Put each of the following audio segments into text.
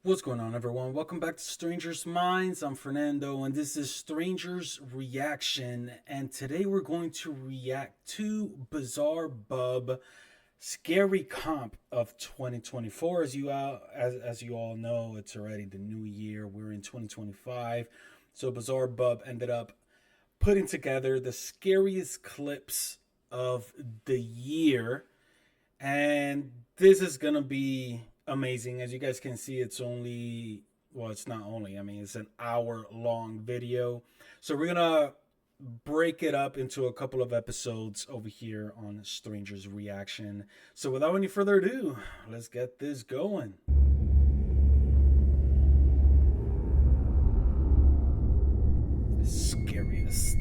What's going on, everyone? Welcome back to Strangers Mindz. I'm Fernando, and this is Strangers Reaction. And today we're going to react to Bizarre Bub Scary Comp of 2024. As you all know, it's already the new year. We're in 2025. So Bizarre Bub ended up putting together the scariest clips of the year, and this is gonna be amazing. As you guys can see, it's not only, it's an hour-long video. So we're gonna break it up into a couple of episodes over here on Strangers Reaction. So without any further ado, let's get this going. Scariest.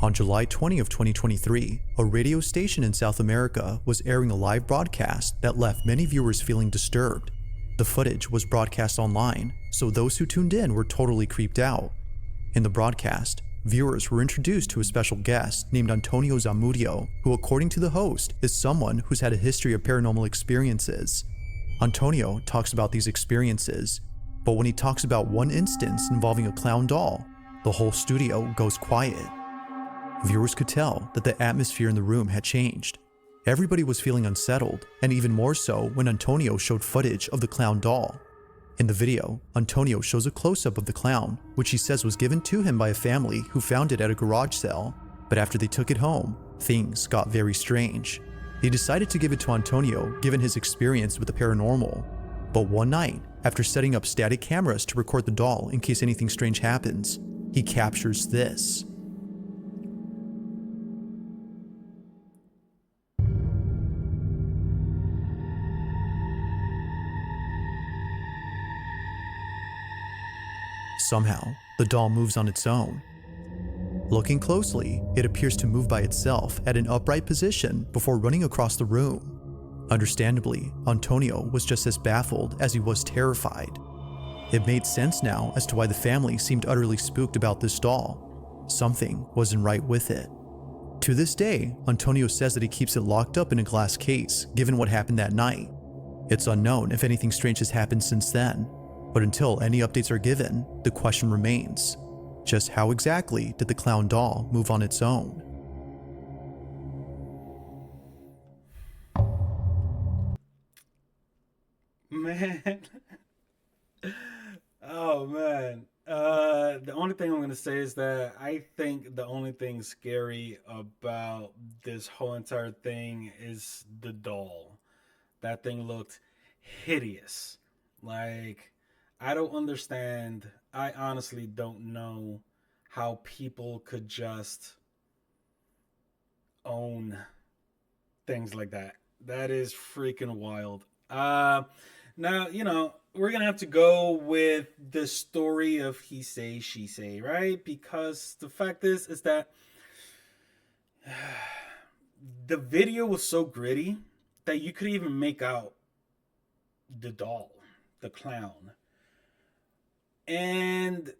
On July 20 of 2023, a radio station in South America was airing a live broadcast that left many viewers feeling disturbed. The footage was broadcast online, so those who tuned in were totally creeped out. In the broadcast, viewers were introduced to a special guest named Antonio Zamudio, who, according to the host, is someone who's had a history of paranormal experiences. Antonio talks about these experiences, but when he talks about one instance involving a clown doll, the whole studio goes quiet. Viewers could tell that the atmosphere in the room had changed. Everybody was feeling unsettled, and even more so when Antonio showed footage of the clown doll. In the video, Antonio shows a close-up of the clown, which he says was given to him by a family who found it at a garage sale. But after they took it home, things got very strange. They decided to give it to Antonio given his experience with the paranormal. But one night, after setting up static cameras to record the doll in case anything strange happens, he captures this. Somehow, the doll moves on its own. Looking closely, it appears to move by itself at an upright position before running across the room. Understandably, Antonio was just as baffled as he was terrified. It made sense now as to why the family seemed utterly spooked about this doll. Something wasn't right with it. To this day, Antonio says that he keeps it locked up in a glass case, given what happened that night. It's unknown if anything strange has happened since then. But until any updates are given, the question remains, just how exactly did the clown doll move on its own? Man. Oh, man. The only thing I'm going to say is that I think the only thing scary about this whole entire thing is the doll. That thing looked hideous. I don't understand. I honestly don't know how people could just own things like that. That is freaking wild. Now, we're going to have to go with the story of he say, she say, right? Because the fact is that the video was so gritty that you could even make out the doll, the clown. And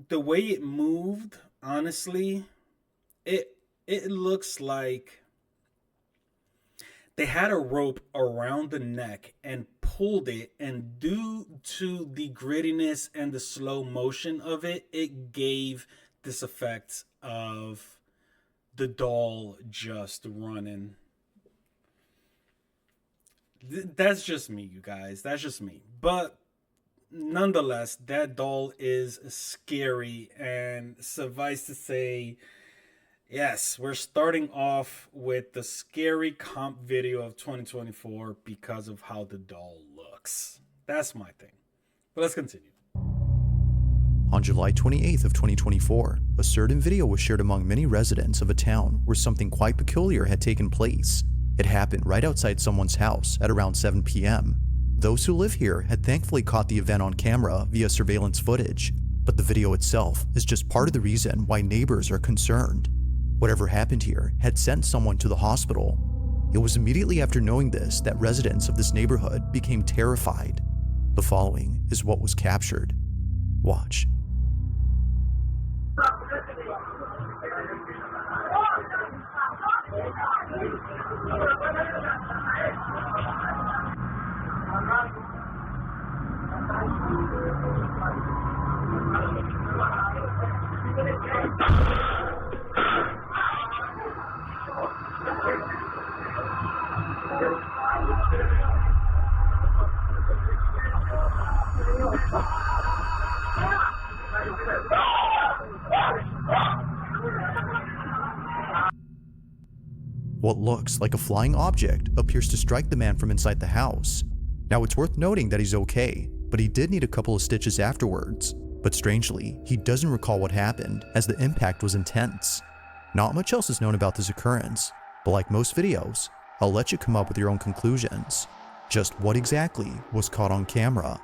the way it moved, honestly, it looks like they had a rope around the neck and pulled it, and due to the grittiness and the slow motion of it, it gave this effect of the doll just running. That's just me, you guys. That's just me. But nonetheless, that doll is scary, and suffice to say, yes, we're starting off with the scary comp video of 2024 because of how the doll looks. That's my thing. But let's continue. On July 28th of 2024, a certain video was shared among many residents of a town where something quite peculiar had taken place. It happened right outside someone's house at around 7 p.m. Those who live here had thankfully caught the event on camera via surveillance footage, but the video itself is just part of the reason why neighbors are concerned. Whatever happened here had sent someone to the hospital. It was immediately after knowing this that residents of this neighborhood became terrified. The following is what was captured. Watch. What looks like a flying object appears to strike the man from inside the house. Now, it's worth noting that he's okay, but he did need a couple of stitches afterwards. But strangely, he doesn't recall what happened, as the impact was intense. Not much else is known about this occurrence, but like most videos, I'll let you come up with your own conclusions. Just what exactly was caught on camera?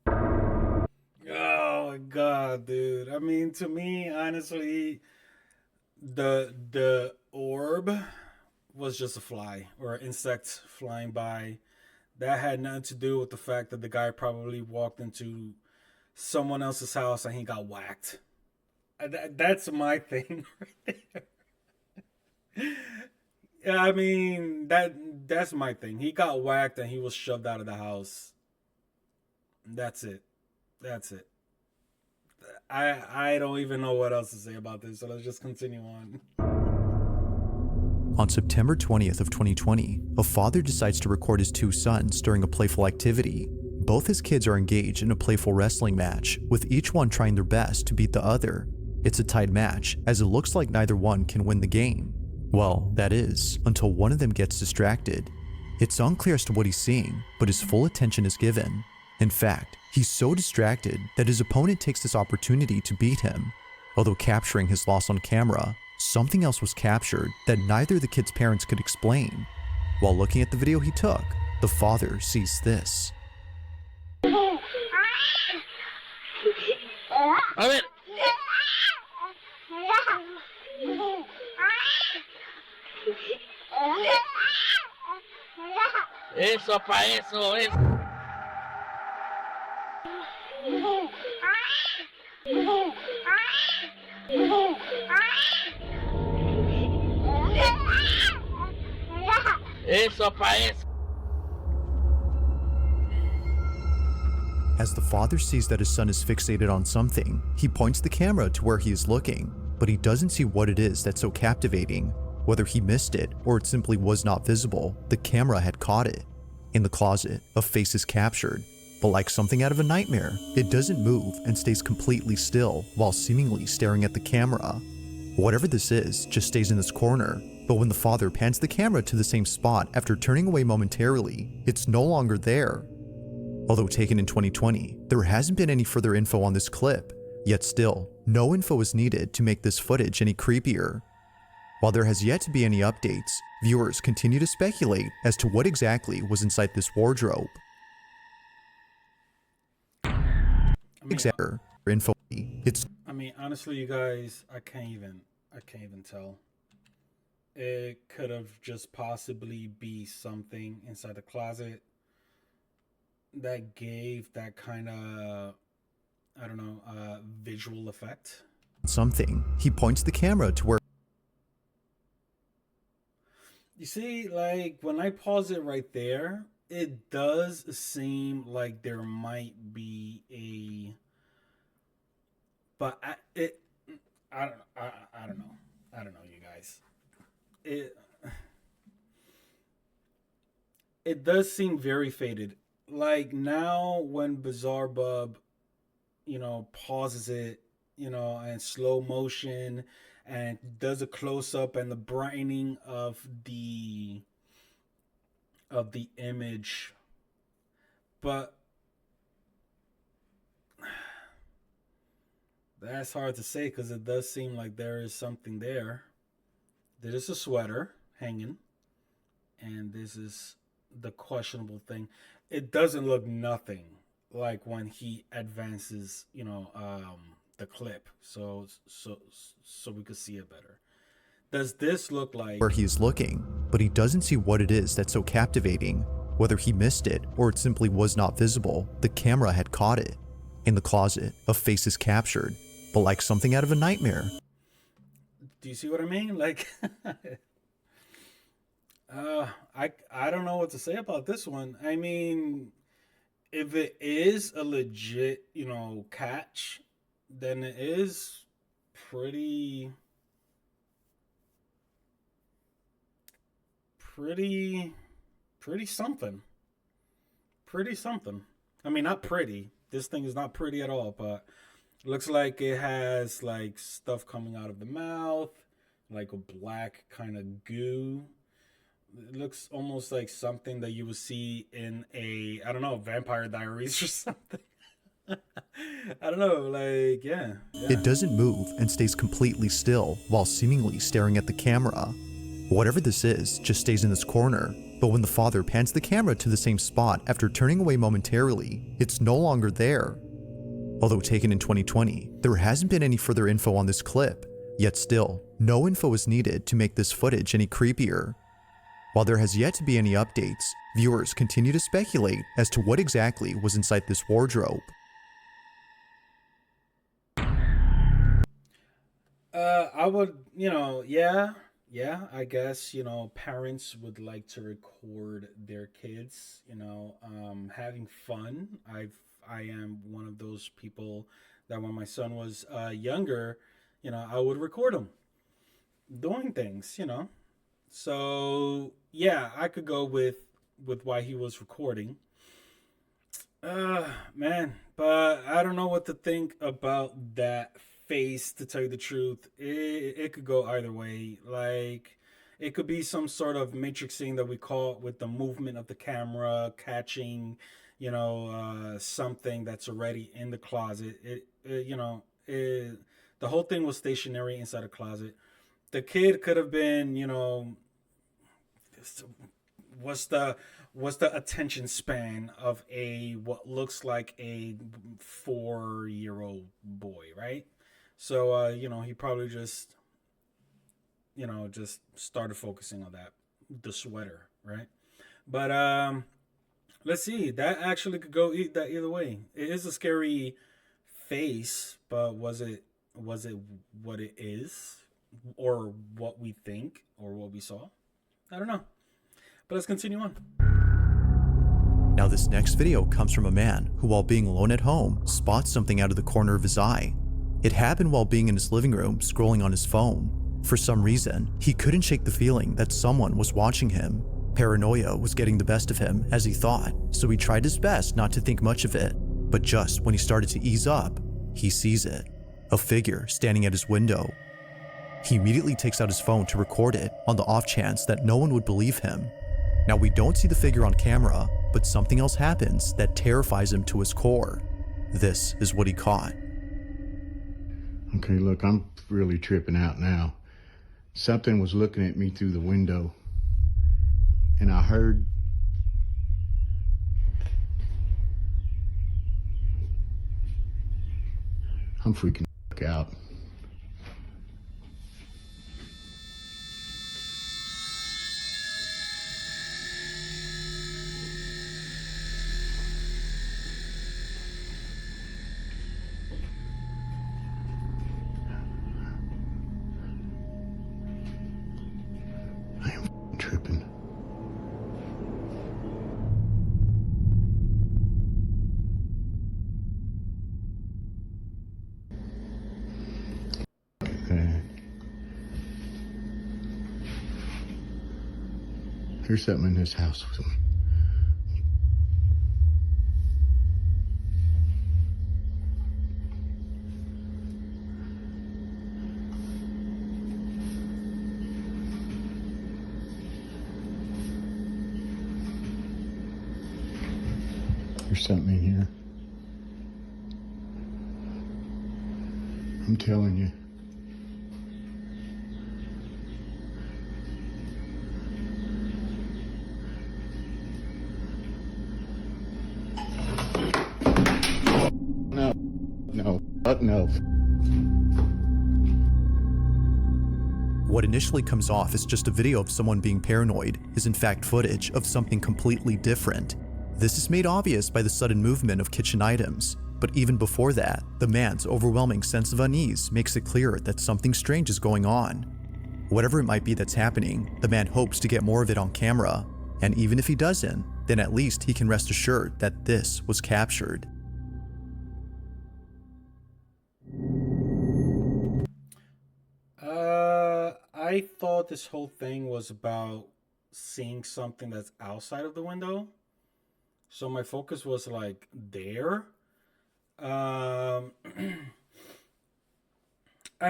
Oh my god, dude. I mean, to me, honestly, the orb was just a fly or an insect flying by. That had nothing to do with the fact that the guy probably walked into someone else's house and he got whacked. That's my thing right there. Yeah, I mean, that's my thing. He got whacked and he was shoved out of the house. That's it. That's it. I don't even know what else to say about this, so let's just continue on. On September 20th of 2020, a father decides to record his two sons during a playful activity. Both his kids are engaged in a playful wrestling match, with each one trying their best to beat the other. It's a tied match, as it looks like neither one can win the game. Well, that is, until one of them gets distracted. It's unclear as to what he's seeing, but his full attention is given. In fact, he's so distracted that his opponent takes this opportunity to beat him. Although capturing his loss on camera, something else was captured that neither the kid's parents could explain. While looking at the video he took, the father sees this. A ver. Eso, pa' eso, eso. Eso, pa' eso. As the father sees that his son is fixated on something, he points the camera to where he is looking, but he doesn't see what it is that's so captivating. Whether he missed it or it simply was not visible, the camera had caught it. In the closet, a face is captured, but like something out of a nightmare, it doesn't move and stays completely still while seemingly staring at the camera. Whatever this is just stays in this corner, but when the father pans the camera to the same spot after turning away momentarily, it's no longer there. Although taken in 2020, there hasn't been any further info on this clip, yet still, no info is needed to make this footage any creepier. While there has yet to be any updates, viewers continue to speculate as to what exactly was inside this wardrobe. I mean, honestly, you guys, I can't even tell. It could have just possibly be something inside the closet that gave that kind of, I don't know, visual effect. Something. He points the camera to where. You see, like, when I pause it right there, it does seem like there might be a, but I don't know, you guys. It does seem very faded. Like, now when Bizarre Bub, pauses it, in slow motion and does a close up and the brightening of the image, but that's hard to say because it does seem like there is something there. There is a sweater hanging, and this is the questionable thing. It doesn't look nothing like when he advances, the clip, so we could see it better. Does this look like where he is looking, but he doesn't see what it is that's so captivating. Whether he missed it or it simply was not visible, the camera had caught it. In the closet, a face is captured, but like something out of a nightmare. Do you see what I mean? Like, I don't know what to say about this one. I mean, if it is a legit, catch, then it is pretty pretty pretty something. Pretty something. I mean, not pretty. This thing is not pretty at all, but it looks like it has like stuff coming out of the mouth, like a black kind of goo. It looks almost like something that you would see in a, I don't know, Vampire Diaries or something. I don't know, like, yeah. It doesn't move and stays completely still while seemingly staring at the camera. Whatever this is just stays in this corner, but when the father pans the camera to the same spot after turning away momentarily, it's no longer there. Although taken in 2020, there hasn't been any further info on this clip, yet still, no info is needed to make this footage any creepier. While there has yet to be any updates, viewers continue to speculate as to what exactly was inside this wardrobe. I would, I guess, parents would like to record their kids, having fun. I am one of those people that when my son was younger, I would record him doing things, So, yeah, I could go with why he was recording. Man, but I don't know what to think about that face, to tell you the truth. It could go either way. Like, it could be some sort of matrixing that we call with the movement of the camera catching, something that's already in the closet. The whole thing was stationary inside a closet. The kid could have been, what's the attention span of what looks like a 4-year-old boy, right? So he probably just started focusing on the sweater, right? But let's see, that actually could go either way. It is a scary face, but was it what it is, or what we think, or what we saw? I don't know. But let's continue on. Now this next video comes from a man who, while being alone at home, spots something out of the corner of his eye. It happened while being in his living room scrolling on his phone. For some reason, he couldn't shake the feeling that someone was watching him. Paranoia was getting the best of him, as he thought, so he tried his best not to think much of it. But just when he started to ease up, he sees it. A figure standing at his window. He immediately takes out his phone to record it on the off chance that no one would believe him. Now we don't see the figure on camera, but something else happens that terrifies him to his core. This is what he caught. Okay, look, I'm really tripping out now. Something was looking at me through the window, and I heard I'm freaking out. I am tripping. There's something in this house with me. There's something in here. I'm telling you. No. What initially comes off as just a video of someone being paranoid is in fact footage of something completely different. This is made obvious by the sudden movement of kitchen items, but even before that, the man's overwhelming sense of unease makes it clear that something strange is going on. Whatever it might be that's happening, the man hopes to get more of it on camera, and even if he doesn't, then at least he can rest assured that this was captured. I thought this whole thing was about seeing something that's outside of the window. So my focus was like there. I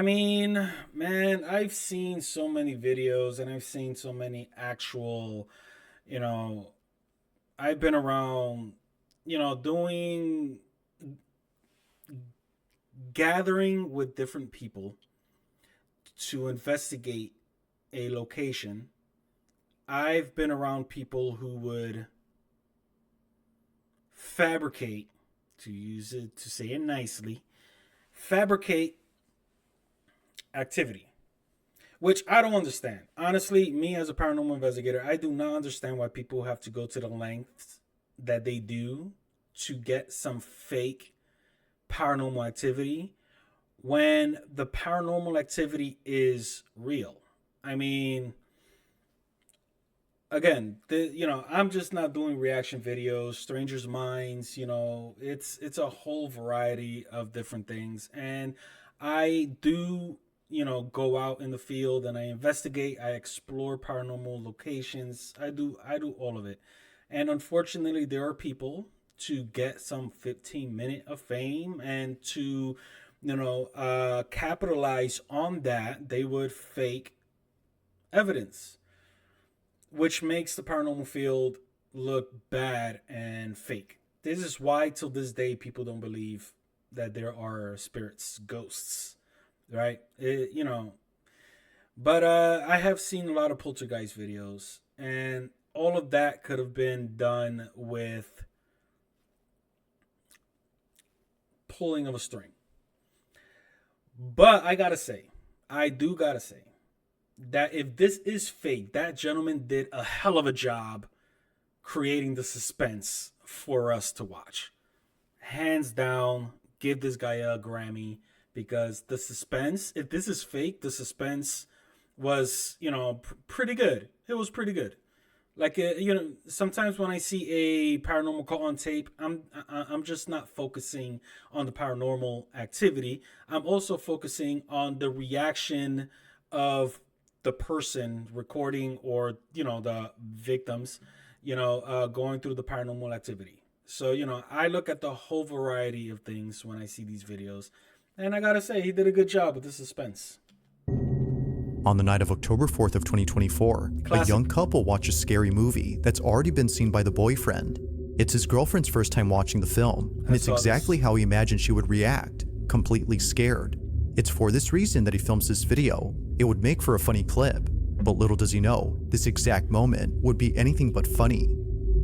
mean, man, I've seen so many videos and I've seen so many actual, I've been around, gathering with different people to investigate a location. I've been around people who would fabricate, to say it nicely, fabricate activity, which I don't understand. Honestly, me as a paranormal investigator, I do not understand why people have to go to the lengths that they do to get some fake paranormal activity when the paranormal activity is real. I mean, again, I'm just not doing reaction videos. Strangers Mindz, it's a whole variety of different things, and I do, go out in the field and I investigate. I explore paranormal locations. I do all of it, and unfortunately, there are people to get some 15-minute of fame and to, capitalize on that. They would fake evidence, which makes the paranormal field look bad and fake. This is why till this day people don't believe that there are spirits, ghosts, right? But I have seen a lot of poltergeist videos, and all of that could have been done with pulling of a string. But I gotta say that if this is fake, that gentleman did a hell of a job creating the suspense for us to watch. Hands down, give this guy a Grammy, because the suspense, if this is fake, the suspense was, pretty good. It was pretty good. Like, sometimes when I see a paranormal call on tape, I'm just not focusing on the paranormal activity. I'm also focusing on the reaction of the person recording, or, the victims, going through the paranormal activity. So, I look at the whole variety of things when I see these videos. And I gotta say, he did a good job with the suspense. On the night of October 4th of 2024, a young couple watch a scary movie that's already been seen by the boyfriend. It's his girlfriend's first time watching the film, and it's exactly how he imagined she would react, completely scared. It's for this reason that he films this video. It would make for a funny clip, but little does he know, this exact moment would be anything but funny.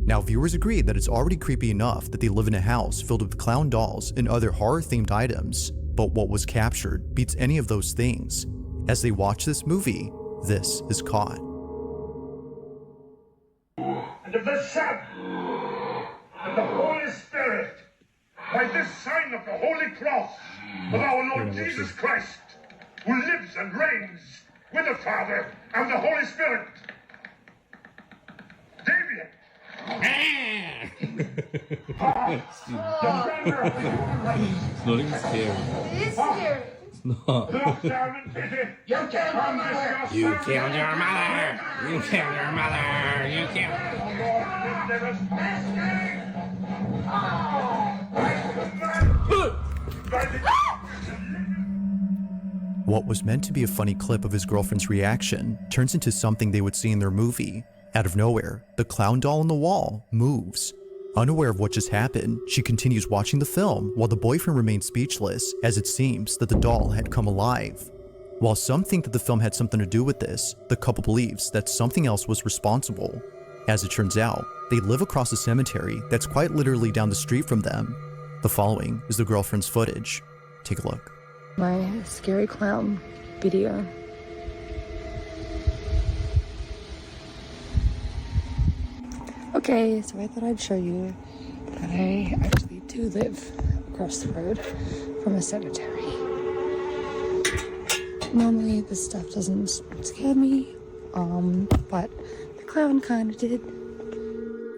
Now, viewers agree that it's already creepy enough that they live in a house filled with clown dolls and other horror-themed items, but what was captured beats any of those things. As they watch this movie, this is caught. And of the Son, and the Holy Spirit, by this sign of the Holy Cross of our Lord Jesus Christ, who lives and reigns with the Father and the Holy Spirit. Damien! It's not even scary. It is scary. No. Look down and pity. You killed your mother! You killed your mother! You killed your mother! You killed... What was meant to be a funny clip of his girlfriend's reaction turns into something they would see in their movie. Out of nowhere, the clown doll on the wall moves. Unaware of what just happened, she continues watching the film while the boyfriend remains speechless, as it seems that the doll had come alive. While some think that the film had something to do with this, the couple believes that something else was responsible. As it turns out, they live across a cemetery that's quite literally down the street from them. The following is the girlfriend's footage. Take a look. My scary clown video. Okay, so I thought I'd show you that I actually do live across the road from a cemetery. Normally this stuff doesn't scare me, but the clown kind of did.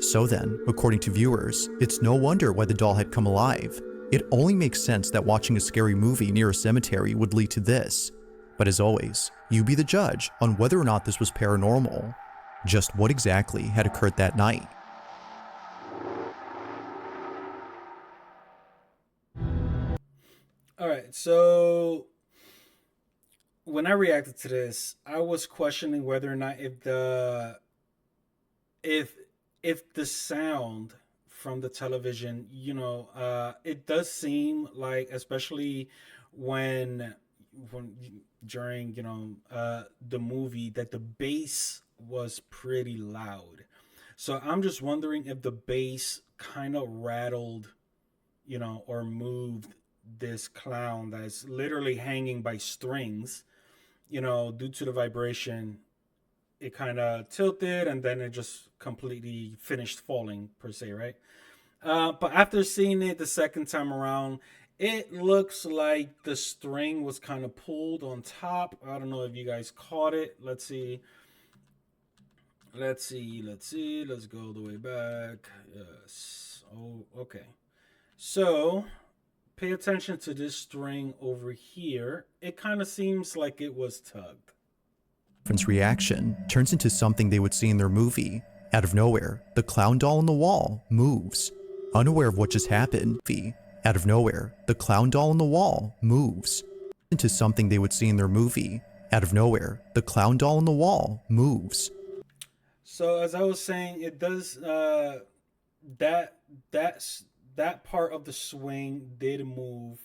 So then, according to viewers, it's no wonder why the doll had come alive. It only makes sense that watching a scary movie near a cemetery would lead to this. But as always, you be the judge on whether or not this was paranormal. Just what exactly had occurred that night? All right, so when I reacted to this, I was questioning whether or not if the sound from the television, it does seem like, especially when during the movie, that the bass was pretty loud. So I'm just wondering if the bass kind of rattled, or moved this clown that's literally hanging by strings, due to the vibration. It kind of tilted and then it just completely finished falling, per se, right? But after seeing it the second time around, it looks like the string was kind of pulled on top. I don't know if you guys caught it. Let's see. Let's go the way back. Yes. Oh, okay. So pay attention to this string over here. It kind of seems like it was tugged. Reaction turns into something they would see in their movie. Out of nowhere, the clown doll on the wall moves. Unaware of what just happened, out of nowhere, the clown doll on the wall moves. Into something they would see in their movie. Out of nowhere, the clown doll on the wall moves. So as I was saying, it does that part of the swing did move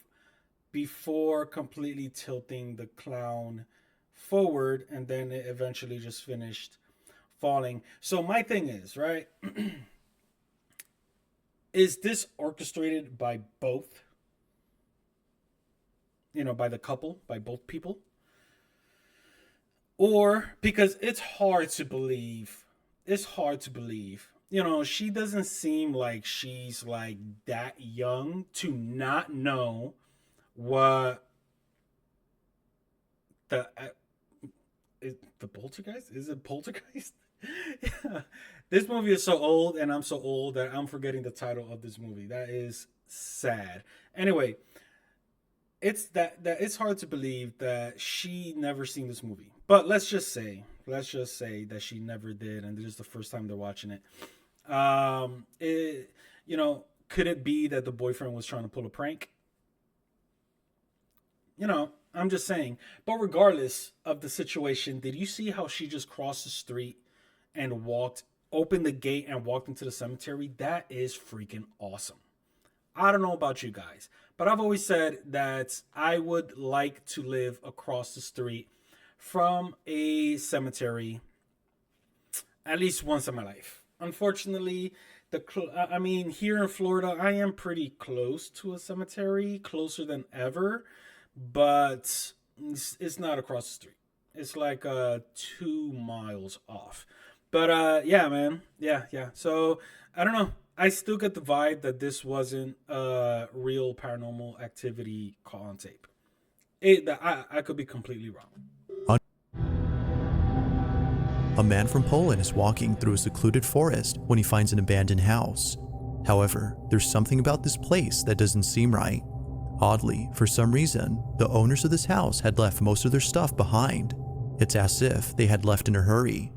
before completely tilting the clown forward, and then it eventually just finished falling. So my thing is, right, is this orchestrated by both, by the couple, by both people? Or, because it's hard to believe, she doesn't seem like she's like that young to not know what the poltergeist? Is it poltergeist? Yeah. This movie is so old, and I'm so old that I'm forgetting the title of this movie. That is sad. Anyway, it's hard to believe that she never seen this movie. But let's just say that she never did, and this is the first time they're watching it. Could it be that the boyfriend was trying to pull a prank? I'm just saying. But regardless of the situation, did you see how she just crossed the street and opened the gate and walked into the cemetery? That is freaking awesome. I don't know about you guys, but I've always said that I would like to live across the street from a cemetery at least once in my life. Unfortunately, here in Florida, I am pretty close to a cemetery, closer than ever. But it's not across the street. It's like 2 miles off. But yeah, man. Yeah. So I don't know. I still get the vibe that this wasn't a real paranormal activity call on tape. I could be completely wrong. A man from Poland is walking through a secluded forest when he finds an abandoned house. However, there's something about this place that doesn't seem right. Oddly, for some reason, the owners of this house had left most of their stuff behind. It's as if they had left in a hurry.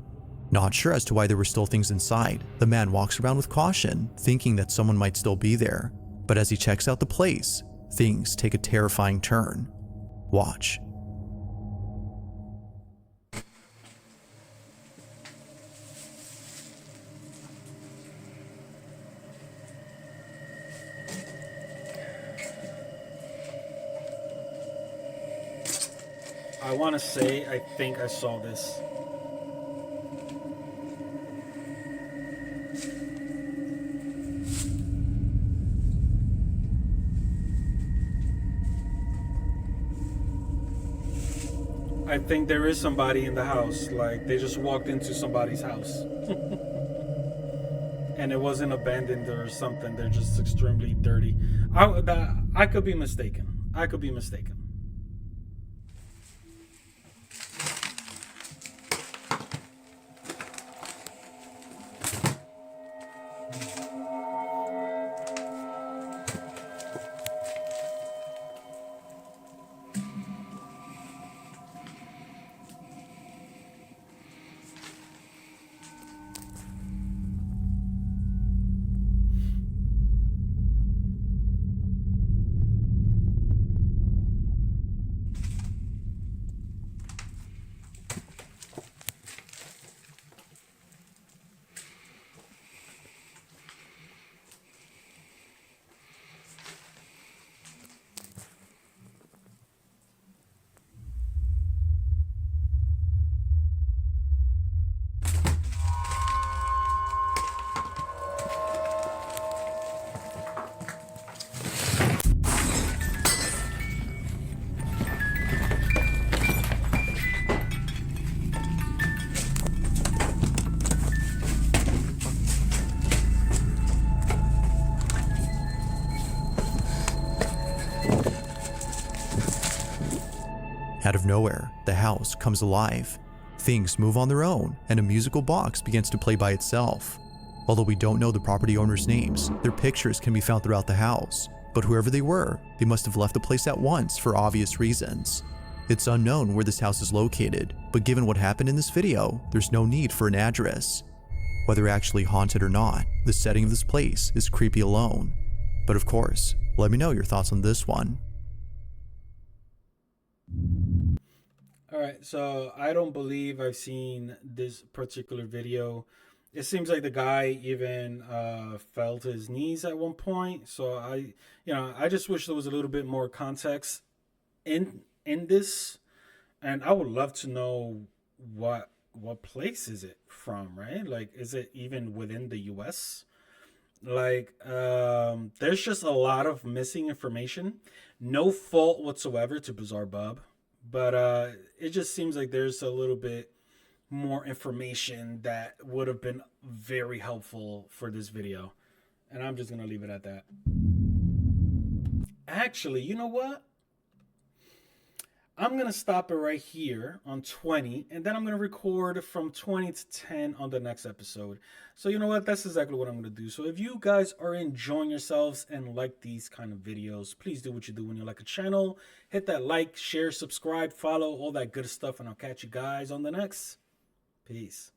Not sure as to why there were still things inside, the man walks around with caution, thinking that someone might still be there. But as he checks out the place, things take a terrifying turn. Watch. I want to say, I think I saw this. I think there is somebody in the house. Like, they just walked into somebody's house. And it wasn't abandoned or something. They're just extremely dirty. I could be mistaken. Out of nowhere, the house comes alive. Things move on their own, and a musical box begins to play by itself. Although we don't know the property owners' names, their pictures can be found throughout the house. But whoever they were, they must have left the place at once for obvious reasons. It's unknown where this house is located, but given what happened in this video, there's no need for an address. Whether actually haunted or not, the setting of this place is creepy alone. But of course, let me know your thoughts on this one. Alright, so I don't believe I've seen this particular video. It seems like the guy even fell to his knees at one point. So I just wish there was a little bit more context in this. And I would love to know what place is it from, right? Like, is it even within the US? Like, there's just a lot of missing information. No fault whatsoever to Bizarre Bub, but it just seems like there's a little bit more information that would have been very helpful for this video. And I'm just gonna leave it at that. Actually, you know what? I'm going to stop it right here on 20, and then I'm going to record from 20 to 10 on the next episode. So you know what? That's exactly what I'm going to do. So if you guys are enjoying yourselves and like these kind of videos, please do what you do when you like a channel. Hit that like, share, subscribe, follow, all that good stuff, and I'll catch you guys on the next. Peace.